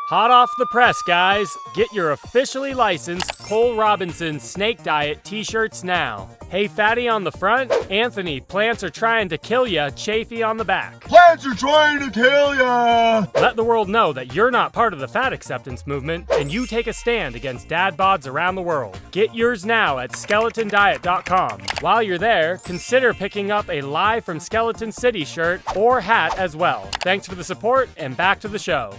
Hot off the press, guys. Get your officially licensed Cole Robinson Snake Diet t-shirts now. Hey Fatty on the front, Anthony, plants are trying to kill ya, Chafee on the back. Plants are trying to kill ya! Let the world know that you're not part of the fat acceptance movement and you take a stand against dad bods around the world. Get yours now at skeletondiet.com. While you're there, consider picking up a Live from Skeleton City shirt or hat as well. Thanks for the support and back to the show.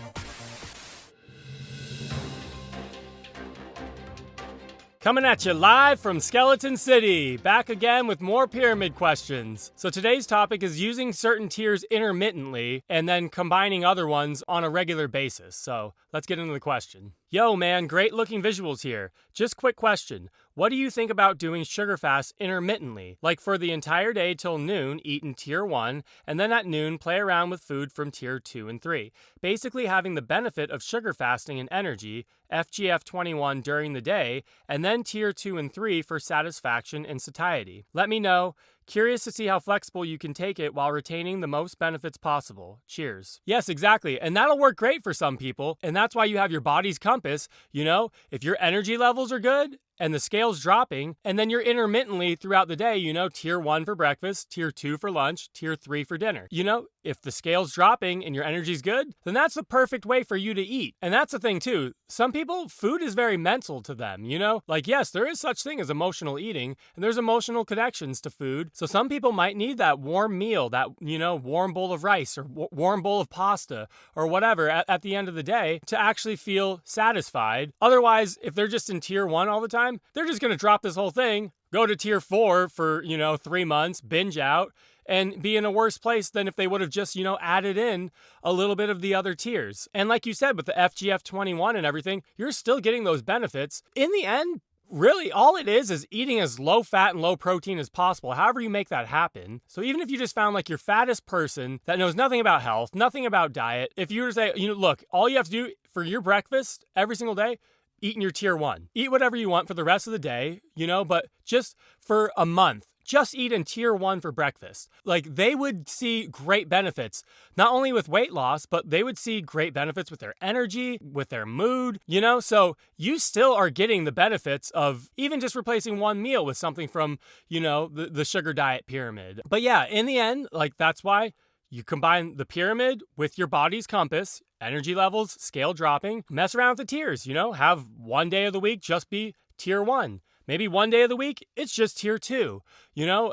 Coming at you live from Skeleton City, back again with more pyramid questions. So today's topic is using certain tiers intermittently and then combining other ones on a regular basis. So let's get into the question. Yo man, great looking visuals here. Just quick question. What do you think about doing sugar fasts intermittently? Like for the entire day till noon, eat in tier 1, and then at noon play around with food from tier 2 and 3. Basically having the benefit of sugar fasting and energy, FGF21 during the day, and then tier 2 and 3 for satisfaction and satiety. Let me know. Curious to see how flexible you can take it while retaining the most benefits possible. Cheers. Yes, exactly. And that'll work great for some people. And that's why you have your body's compass. You know, if your energy levels are good and the scale's dropping, and then you're intermittently throughout the day, you know, tier 1 for breakfast, tier 2 for lunch, tier 3 for dinner. You know, if the scale's dropping and your energy's good, then that's the perfect way for you to eat. And that's the thing too. Some people, food is very mental to them, you know? Like, yes, there is such thing as emotional eating, and there's emotional connections to food. So some people might need that warm meal, that, you know, warm bowl of rice or warm bowl of pasta or whatever at the end of the day to actually feel satisfied. Otherwise, if they're just in tier 1 all the time, they're just going to drop this whole thing, go to tier 4 for, 3 months, binge out, and be in a worse place than if they would have just, added in a little bit of the other tiers. And like you said, with the FGF21 and everything, you're still getting those benefits. In the end, really, all it is eating as low fat and low protein as possible, however you make that happen. So even if you just found like your fattest person that knows nothing about health, nothing about diet, if you were to say, look, all you have to do for your breakfast every single day, eat in your tier 1. Eat whatever you want for the rest of the day, but just for a month, just eat in tier 1 for breakfast. Like, they would see great benefits, not only with weight loss, but they would see great benefits with their energy, with their mood, so you still are getting the benefits of even just replacing one meal with something from, the sugar diet pyramid. But yeah, in the end, like, that's why you combine the pyramid with your body's compass, energy levels, scale dropping, mess around with the tiers, have one day of the week just be tier 1. Maybe one day of the week, it's just tier 2.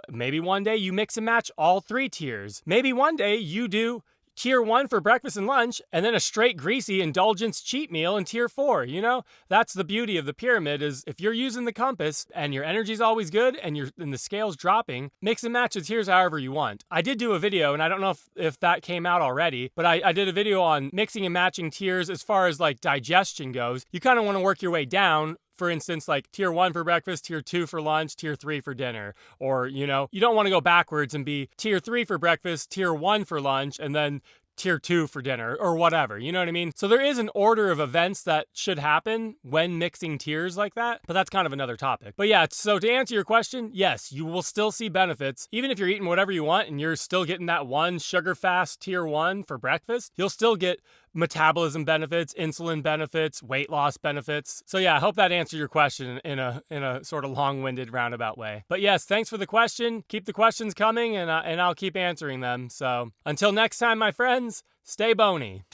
Maybe one day you mix and match all 3 tiers. Maybe one day you do tier 1 for breakfast and lunch, and then a straight greasy indulgence cheat meal in tier 4, That's the beauty of the pyramid is if you're using the compass and your energy's always good and the scale's dropping, mix and match the tiers however you want. I did do a video, and I don't know if that came out already, but I did a video on mixing and matching tiers as far as like digestion goes. You kind of want to work your way down. For instance, like tier 1 for breakfast, tier 2 for lunch, tier 3 for dinner. Or, you don't want to go backwards and be tier 3 for breakfast, tier 1 for lunch, and then tier 2 for dinner or whatever, you know what I mean? So there is an order of events that should happen when mixing tiers like that, but that's kind of another topic. But yeah, so to answer your question, yes, you will still see benefits. Even if you're eating whatever you want and you're still getting that one sugar fast tier 1 for breakfast, you'll still get metabolism benefits, insulin benefits, weight loss benefits. So yeah, I hope that answered your question in a sort of long-winded roundabout way. But yes, thanks for the question. Keep the questions coming and I'll keep answering them. So until next time, my friends, stay bony.